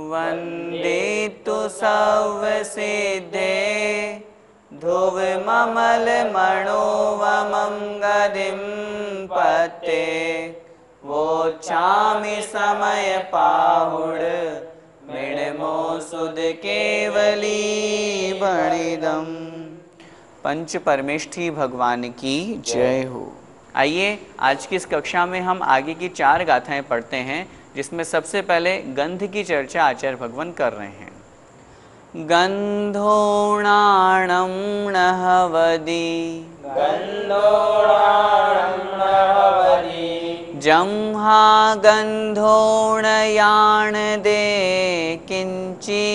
वन्दितु सर्वसिद्धे ध्रुवममलमणोवमं गदिं पते वोच्छामि समयपाहुड मृण्मो सुध केवली बणिदम। पंच परमेष्ठी भगवान की जय हो। आइए आज की इस कक्षा में हम आगे की 4 गाथाएं पढ़ते हैं, जिसमें सबसे पहले गंध की चर्चा आचार्य भगवान कर रहे हैं। गंधोणाणं नहवदि जम्हा गंधोणयाण दे किंची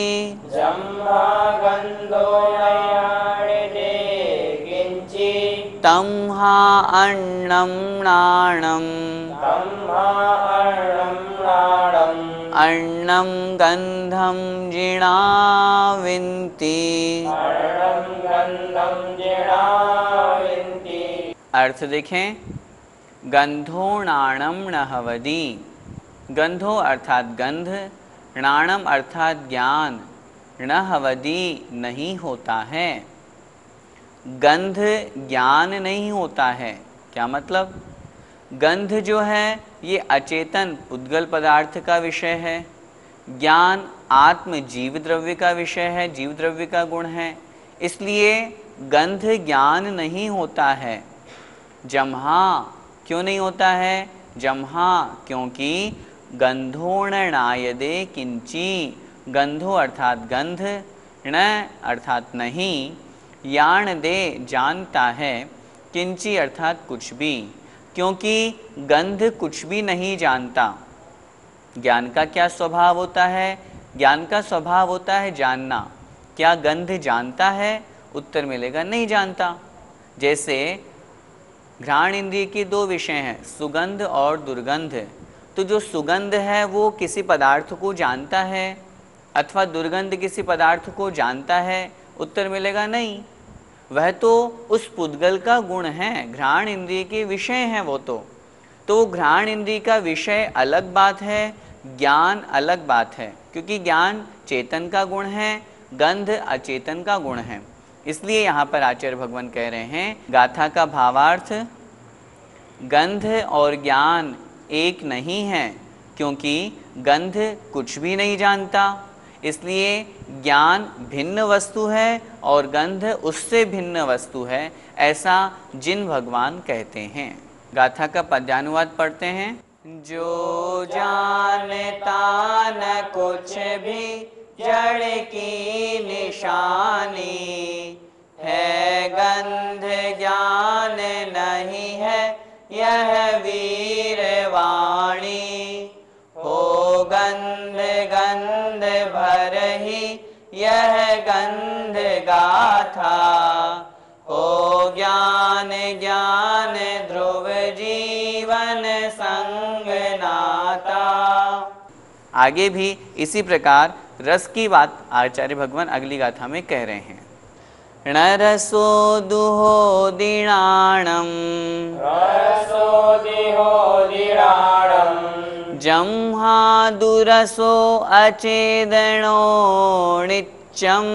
तम्हा अन्नं नाणम् अन्नं गंधं जिणाविन्ति। अर्थ देखें, गंधोणाणम नहवदि, गंधो अर्थात गंध, नाणम अर्थात ज्ञान, नहवदि नहीं होता है। गंध ज्ञान नहीं होता है। क्या मतलब? गंध जो है ये अचेतन पुद्गल पदार्थ का विषय है। ज्ञान आत्म जीव द्रव्य का विषय है, जीव द्रव्य का गुण है। इसलिए गंध ज्ञान नहीं होता है। जम्हा क्यों नहीं होता है? जम्हा क्योंकि गंधोणनायदे किंची, गंधो अर्थात गंध, न अर्थात नहीं, याण दे जानता है, किंची अर्थात कुछ भी, क्योंकि गंध कुछ भी नहीं जानता। ज्ञान का क्या स्वभाव होता है? ज्ञान का स्वभाव होता है जानना। क्या गंध जानता है? उत्तर मिलेगा नहीं जानता। जैसे घ्राण इंद्रिय के 2 विषय हैं, सुगंध और दुर्गंध। तो जो सुगंध है वो किसी पदार्थ को जानता है अथवा दुर्गंध किसी पदार्थ को जानता है? उत्तर मिलेगा नहीं। वह तो उस पुद्गल का गुण है, घ्राण इंद्रिय के विषय हैं वो तो घ्राण इंद्रिय का विषय अलग बात है, ज्ञान अलग बात है। क्योंकि ज्ञान चेतन का गुण है, गंध अचेतन का गुण है। इसलिए यहाँ पर आचार्य भगवान कह रहे हैं, गाथा का भावार्थ, गंध और ज्ञान एक नहीं है, क्योंकि गंध कुछ भी नहीं जानता। इसलिए ज्ञान भिन्न वस्तु है और गंध उससे भिन्न वस्तु है, ऐसा जिन भगवान कहते हैं। गाथा का पद्यानुवाद पढ़ते हैं। जो जानता न कुछ भी जड़ की निशानी, है गंध ज्ञान नहीं है यह वीरवाणी। हो गंध गंध भर ही यह गंध गाथा, हो ज्ञान ज्ञान ध्रुव जीवन संग नाता। आगे भी इसी प्रकार रस की बात आचार्य भगवान अगली गाथा में कह रहे हैं। नरसो दुहो दिणाणम जम्हा दुरसो अचेदनो नित्यम।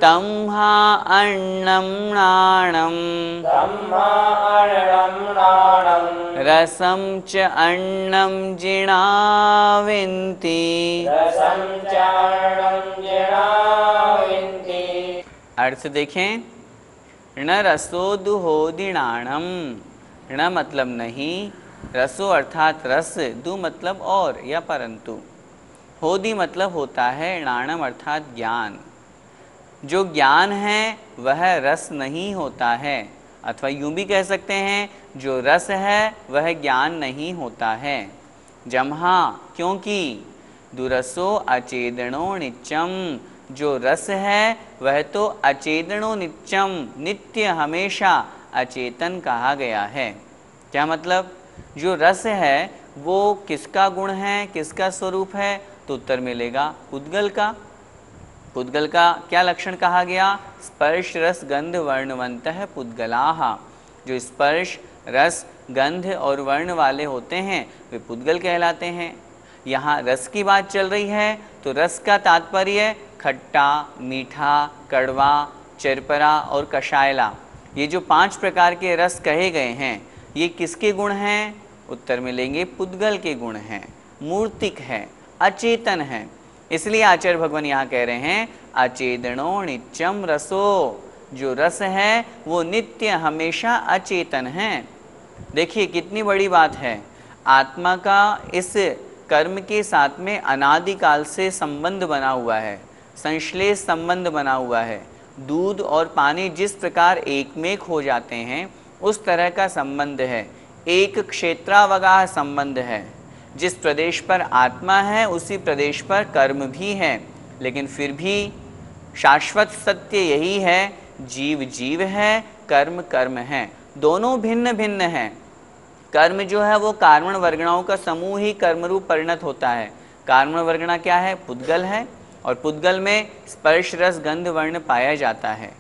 तम्हा अन्नं नाणम रसं च अन्नं जिणाविन्ति। अर्थ देखें, न रसो दुहो दिणाणम, न मतलब नहीं, रसो अर्थात रस, दु मतलब और या परंतु, होदी मतलब होता है, नाणम अर्थात ज्ञान। जो ज्ञान है वह रस नहीं होता है, अथवा यूं भी कह सकते हैं जो रस है वह ज्ञान नहीं होता है। जम्हा क्योंकि दुरसो अचेदनो नित्यम, जो रस है वह तो अचेदनो नित्यम, नित्य हमेशा अचेतन कहा गया है। क्या मतलब? जो रस है वो किसका गुण है, किसका स्वरूप है? तो उत्तर मिलेगा पुद्गल का। पुद्गल का क्या लक्षण कहा गया? स्पर्श रस गंध वर्णवंत है पुद्गलाहा। जो स्पर्श रस गंध और वर्ण वाले होते हैं वे पुद्गल कहलाते हैं। यहाँ रस की बात चल रही है तो रस का तात्पर्य खट्टा, मीठा, कड़वा, चरपरा और कषायला, ये जो 5 प्रकार के रस कहे गए हैं ये किसके गुण हैं? उत्तर में लेंगे पुद्गल के गुण हैं, मूर्तिक है, अचेतन है। इसलिए आचार्य भगवान यहाँ कह रहे हैं अचेतनो नित्यम रसो, जो रस है वो नित्य हमेशा अचेतन है। देखिए कितनी बड़ी बात है, आत्मा का इस कर्म के साथ में अनादिकाल से संबंध बना हुआ है, संश्लेष संबंध बना हुआ है। दूध और पानी जिस प्रकार एकमेक हो जाते हैं उस तरह का संबंध है, एक क्षेत्रावगाह संबंध है। जिस प्रदेश पर आत्मा है उसी प्रदेश पर कर्म भी है, लेकिन फिर भी शाश्वत सत्य यही है, जीव जीव है, कर्म कर्म है, दोनों भिन्न भिन्न हैं। कर्म जो है वो कार्मण वर्गणाओं का समूह ही कर्म रूप परिणत होता है। कार्मण वर्गणा क्या है? पुद्गल है, और पुद्गल में स्पर्श रस गंध वर्ण पाया जाता है।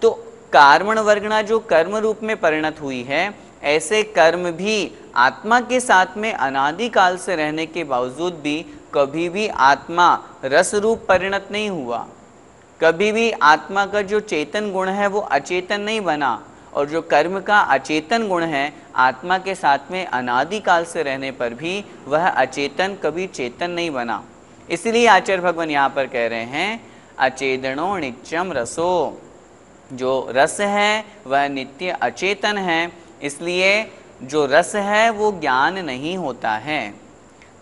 तो कार्मण वर्गणा जो कर्म रूप में परिणत हुई है, ऐसे कर्म भी आत्मा के साथ में अनादिकाल से रहने के बावजूद भी कभी भी आत्मा रस रूप परिणत नहीं हुआ। कभी भी आत्मा का जो चेतन गुण है वो अचेतन नहीं बना, और जो कर्म का अचेतन गुण है आत्मा के साथ में अनादिकाल से रहने पर भी वह अचेतन कभी चेतन नहीं बना। इसलिए आचार्य भगवान यहाँ पर कह रहे हैं अचेतनो नित्यम रसो, जो रस है वह नित्य अचेतन है, इसलिए जो रस है वो ज्ञान नहीं होता है।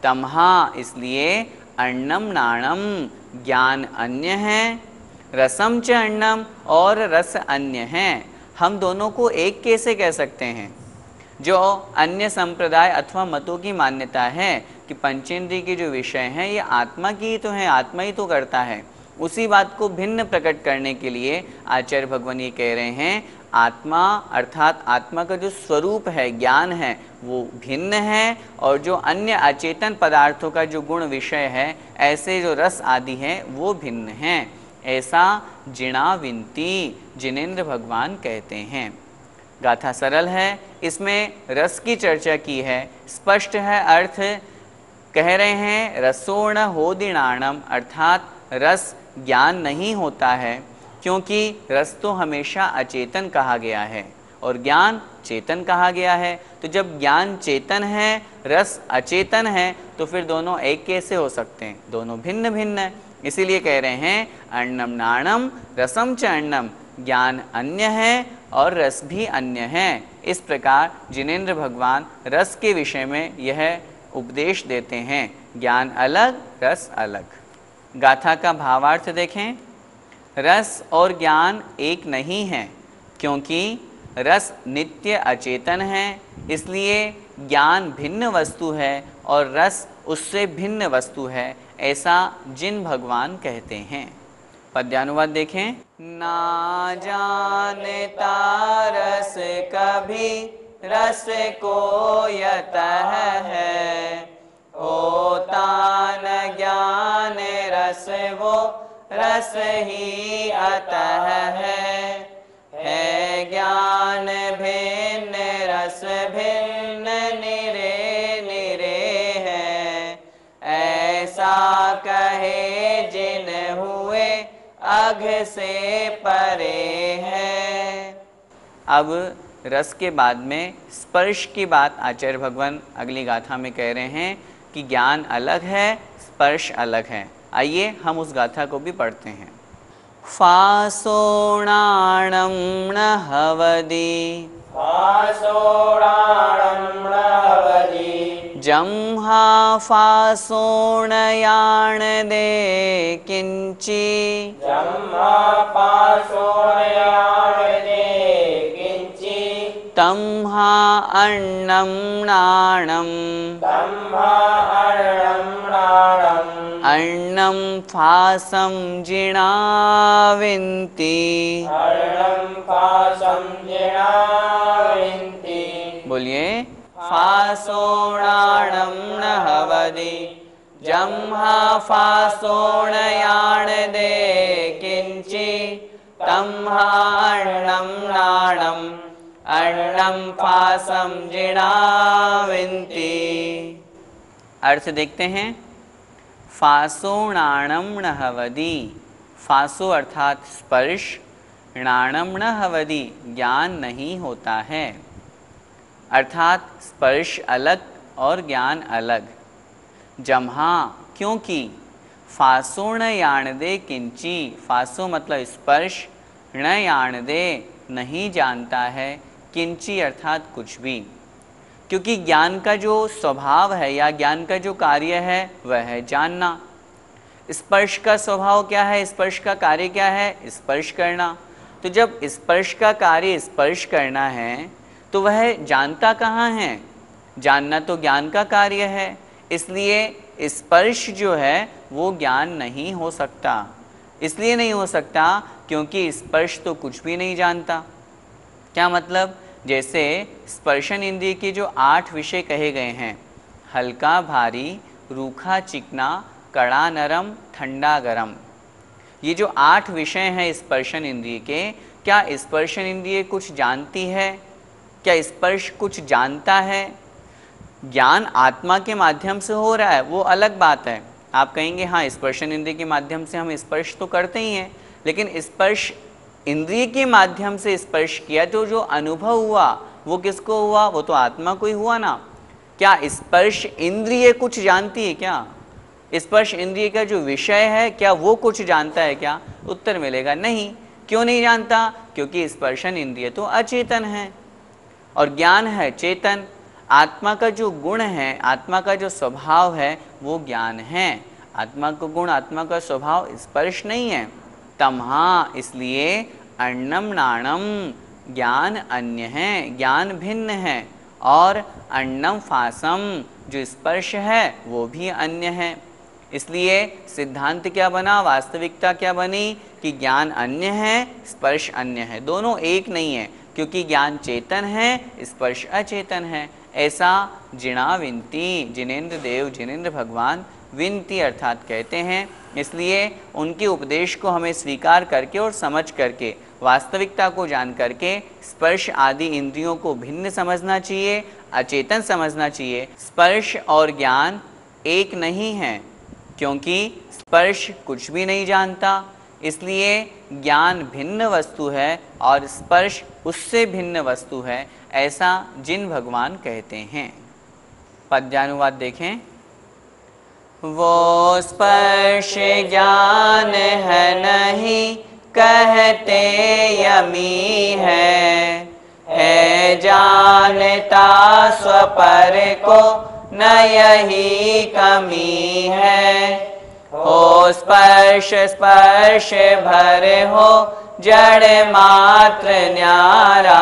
तमहा, इसलिए अन्नम नाणम, ज्ञान अन्य है, रसम च अन्नम, और रस अन्य है। हम दोनों को एक कैसे कह सकते हैं? जो अन्य संप्रदाय अथवा मतों की मान्यता है कि पंचेंद्रिय के जो विषय हैं ये आत्मा की ही तो हैं, आत्मा ही तो करता है, उसी बात को भिन्न प्रकट करने के लिए आचार्य भगवान ये कह रहे हैं आत्मा अर्थात आत्मा का जो स्वरूप है, ज्ञान है, वो भिन्न है, और जो अन्य अचेतन पदार्थों का जो गुण विषय है, ऐसे जो रस आदि हैं वो भिन्न हैं। ऐसा जिणाविंती जिनेन्द्र भगवान कहते हैं। गाथा सरल है, इसमें रस की चर्चा की है, स्पष्ट है अर्थ। कह रहे हैं रसोण होदिणाणम, अर्थात रस ज्ञान नहीं होता है, क्योंकि रस तो हमेशा अचेतन कहा गया है और ज्ञान चेतन कहा गया है। तो जब ज्ञान चेतन है, रस अचेतन है, तो फिर दोनों एक कैसे हो सकते हैं? दोनों भिन्न भिन्न है। इसीलिए कह रहे हैं अन्नम नाणम रसम च अन्नम, ज्ञान अन्य है और रस भी अन्य है। इस प्रकार जिनेन्द्र भगवान रस के विषय में यह उपदेश देते हैं, ज्ञान अलग रस अलग। गाथा का भावार्थ देखें, रस और ज्ञान एक नहीं है, क्योंकि रस नित्य अचेतन है, इसलिए ज्ञान भिन्न वस्तु है और रस उससे भिन्न वस्तु है, ऐसा जिन भगवान कहते हैं। पद्यानुवाद देखें, ना जानता रस कभी रस को यतः है, होता न ज्ञान रस वो रस ही अतः है ज्ञान भिन्न रस भिन्न निरे निरे है, ऐसा कहे जिन हुए अघ से परे है। अब रस के बाद में स्पर्श की बात आचार्य भगवान अगली गाथा में कह रहे हैं कि ज्ञान अलग है, स्पर्श अलग है। आइए हम उस गाथा को भी पढ़ते हैं। फासोणाणं न हवदि, जम्हा फासोणयाण दे किंची, तम्हा अन्नं नाणं, अन्नं फासं जिणाविन्ति। बोलिए, फासोणाणं न हवदि, जम्हा फासोणयाण दे किंची, तम्हा अन्नं नाणं, अन्नम फासम जिणाविन्ति। अर्थ देखते हैं। फासो णाणम नहवदि, फासो अर्थात स्पर्श, णाणम नहवदि ज्ञान नहीं होता है, अर्थात स्पर्श अलग और ज्ञान अलग। जम्हा क्योंकि, फासो न याणदे किंची, फासो मतलब स्पर्श, न याणदे नहीं जानता है, किंची अर्थात कुछ भी। क्योंकि ज्ञान का जो स्वभाव है या ज्ञान का जो कार्य है वह है जानना। स्पर्श का स्वभाव क्या है, स्पर्श का कार्य क्या है, स्पर्श करना। तो जब स्पर्श का कार्य स्पर्श करना है तो वह जानता कहाँ है, जानना तो ज्ञान का कार्य है। इसलिए स्पर्श जो है वो ज्ञान नहीं हो सकता। इसलिए नहीं हो सकता क्योंकि स्पर्श तो कुछ भी नहीं जानता। क्या मतलब, जैसे स्पर्शन इंद्रिय के जो 8 विषय कहे गए हैं, हल्का भारी, रूखा चिकना, कड़ा नरम, ठंडा गरम, ये जो 8 विषय हैं स्पर्शन इंद्रिय के, क्या स्पर्शन इंद्रिय कुछ जानती है, क्या स्पर्श कुछ जानता है? ज्ञान आत्मा के माध्यम से हो रहा है वो अलग बात है। आप कहेंगे हाँ स्पर्शन इंद्रिय के माध्यम से हम स्पर्श तो करते ही हैं, लेकिन स्पर्श इंद्रिय के माध्यम से स्पर्श किया तो जो अनुभव हुआ वो किसको हुआ, वो तो आत्मा को ही हुआ ना। क्या स्पर्श इंद्रिय कुछ जानती है क्या? स्पर्श इंद्रिय का जो विषय है क्या वो कुछ जानता है क्या? उत्तर मिलेगा नहीं। क्यों नहीं जानता? क्योंकि स्पर्शन इंद्रिय तो अचेतन है और ज्ञान है चेतन। आत्मा का जो गुण है, आत्मा का जो स्वभाव है वो ज्ञान है। आत्मा का गुण, आत्मा का स्वभाव स्पर्श नहीं है। तमहा इसलिए अन्नम नाणम, ज्ञान अन्य है, ज्ञान भिन्न है, और अन्नम फासम जो स्पर्श है वो भी अन्य है। इसलिए सिद्धांत क्या बना, वास्तविकता क्या बनी कि ज्ञान अन्य है, स्पर्श अन्य है, दोनों एक नहीं है। क्योंकि ज्ञान चेतन है, स्पर्श अचेतन है। ऐसा जिणा विनती, जिनेन्द्र देव, जिनेन्द्र भगवान विनती अर्थात कहते हैं। इसलिए उनके उपदेश को हमें स्वीकार करके और समझ करके, वास्तविकता को जान करके स्पर्श आदि इंद्रियों को भिन्न समझना चाहिए, अचेतन समझना चाहिए। स्पर्श और ज्ञान एक नहीं है, क्योंकि स्पर्श कुछ भी नहीं जानता, इसलिए ज्ञान भिन्न वस्तु है और स्पर्श उससे भिन्न वस्तु है, ऐसा जिन भगवान कहते हैं। पद्यानुवाद देखें। वो स्पर्श ज्ञान है नहीं, कहते यमी है जानता स्वपर को न यही कमी है। हो स्पर्श स्पर्श भर हो जड़ मात्र न्यारा,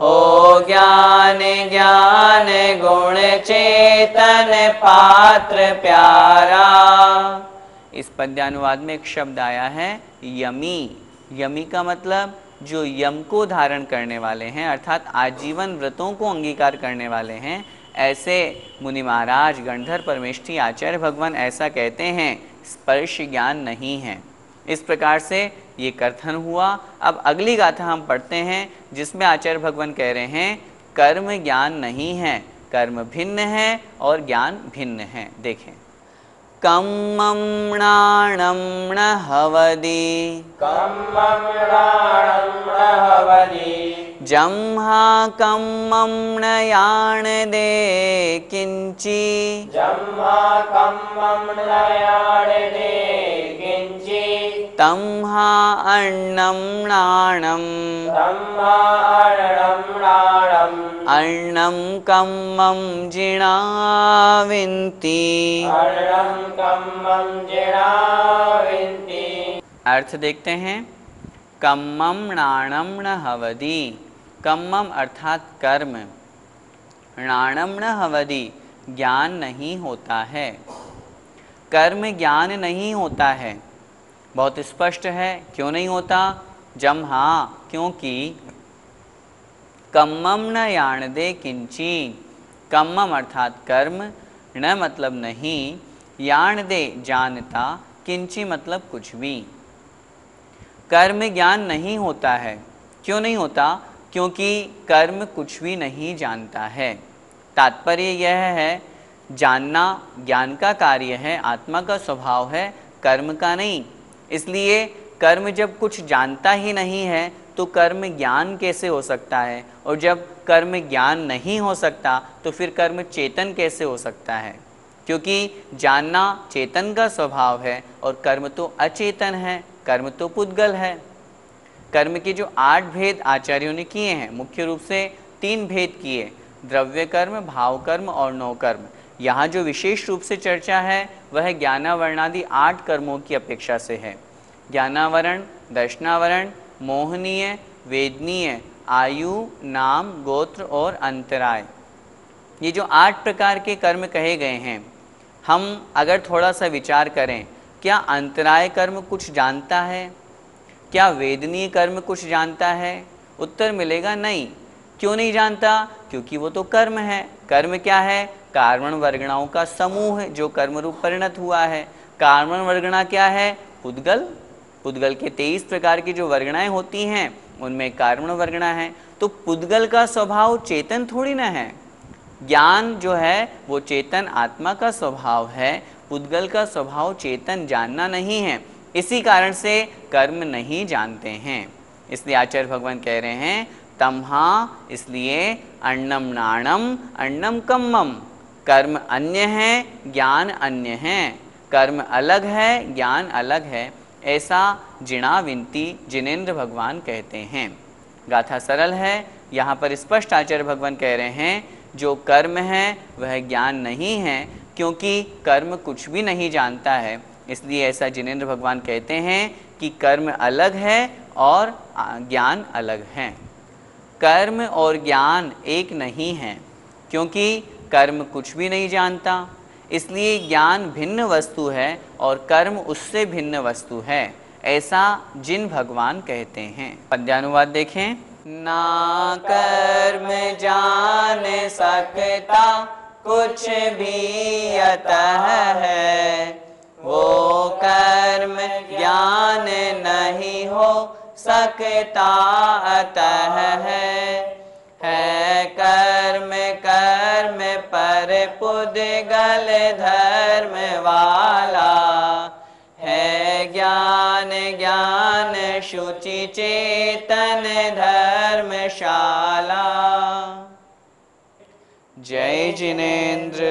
हो ज्ञान ज्ञान गुण चेतन पात्र प्यारा। इस पद्यानुवाद में एक शब्द आया है यमी। यमी का मतलब जो यम को धारण करने वाले हैं, अर्थात आजीवन व्रतों को अंगीकार करने वाले हैं। ऐसे मुनि महाराज, गणधर, परमेष्ठी, आचार्य भगवान ऐसा कहते हैं, स्पर्श ज्ञान नहीं है। इस प्रकार से ये कथन हुआ। अब अगली गाथा हम पढ़ते हैं जिसमें आचार्य भगवान कह रहे हैं कर्म ज्ञान नहीं है, कर्म भिन्न है और ज्ञान भिन्न है। देखें। कम्मं णाणं न हवदि, कम्मं णाणं न हवदि, जम्हा कम्मं न याणदे किंची, जम्हा कम्मं न याणदे किंची, तम्हा अन्नं नाणं, तम्हा अन्नं नाणं, अन्नं कम्मं जिणाविन्ति। अन्नं कम्मं जिणाविन्ति। अर्थ देखते हैं। कम्मं नाणं न हवदि, कम्मं अर्थात कर्म, नाणं न हवदि ज्ञान नहीं होता है। कर्म ज्ञान नहीं होता है, बहुत स्पष्ट है। क्यों नहीं होता? जम्हा क्योंकि, कम्मं न याणदे किंची, कम्मं अर्थात कर्म, न मतलब नहीं, याणदे जानता, किंची मतलब कुछ भी। कर्म ज्ञान नहीं होता है। क्यों नहीं होता? क्योंकि कर्म कुछ भी नहीं जानता है। तात्पर्य यह है, जानना ज्ञान का कार्य है, आत्मा का स्वभाव है, कर्म का नहीं। इसलिए कर्म जब कुछ जानता ही नहीं है तो कर्म ज्ञान कैसे हो सकता है, और जब कर्म ज्ञान नहीं हो सकता तो फिर कर्म चेतन कैसे हो सकता है। क्योंकि जानना चेतन का स्वभाव है और कर्म तो अचेतन है, कर्म तो पुद्गल है। कर्म के जो 8 भेद आचार्यों ने किए हैं, मुख्य रूप से 3 भेद किए, द्रव्य कर्म, भाव कर्म और नौ कर्म। यहाँ जो विशेष रूप से चर्चा है वह ज्ञानावरणादि 8 कर्मों की अपेक्षा से है। ज्ञानावरण, दर्शनावरण, मोहनीय, वेदनीय, आयु, नाम, गोत्र और अंतराय, ये जो 8 प्रकार के कर्म कहे गए हैं, हम अगर थोड़ा सा विचार करें, क्या अंतराय कर्म कुछ जानता है? क्या वेदनीय कर्म कुछ जानता है? उत्तर मिलेगा नहीं। क्यों नहीं जानता? क्योंकि वो तो कर्म है। कर्म क्या है? कार्बन वर्गणाओं का समूह जो कर्म रूप परिणत हुआ है। कार्बन वर्गणा क्या है? पुद्गल। पुद्गल के 23 प्रकार की जो वर्गणाएं होती हैं उनमें कार्बन वर्गणा है। तो पुद्गल का स्वभाव चेतन थोड़ी ना है। ज्ञान जो है वो चेतन आत्मा का स्वभाव है, पुद्गल का स्वभाव चेतन जानना नहीं है। इसी कारण से कर्म नहीं जानते हैं। इसलिए आचार्य भगवान कह रहे हैं तम्हा, इसलिए अन्नम नाणम अन्नम कम्मम, कर्म अन्य है, ज्ञान अन्य है। कर्म अलग है, ज्ञान अलग है, ऐसा जिणाविंती जिनेन्द्र भगवान कहते हैं। गाथा सरल है, यहाँ पर स्पष्ट आचार्य भगवान कह रहे हैं जो कर्म है वह ज्ञान नहीं है, क्योंकि कर्म कुछ भी नहीं जानता है। इसलिए ऐसा जिनेन्द्र भगवान कहते हैं कि कर्म अलग है और ज्ञान अलग है। कर्म और ज्ञान एक नहीं है, क्योंकि कर्म कुछ भी नहीं जानता, इसलिए ज्ञान भिन्न वस्तु है और कर्म उससे भिन्न वस्तु है, ऐसा जिन भगवान कहते हैं। पद्यानुवाद देखें। ना कर्म जान सकता कुछ भी अतः है, वो कर्म ज्ञान नहीं हो सकता अतः है। कर्म कर्म पर पुद्गल धर्म वाला, है ज्ञान ज्ञान शुचि चेतन धर्मशाला। जय जिनेन्द्र।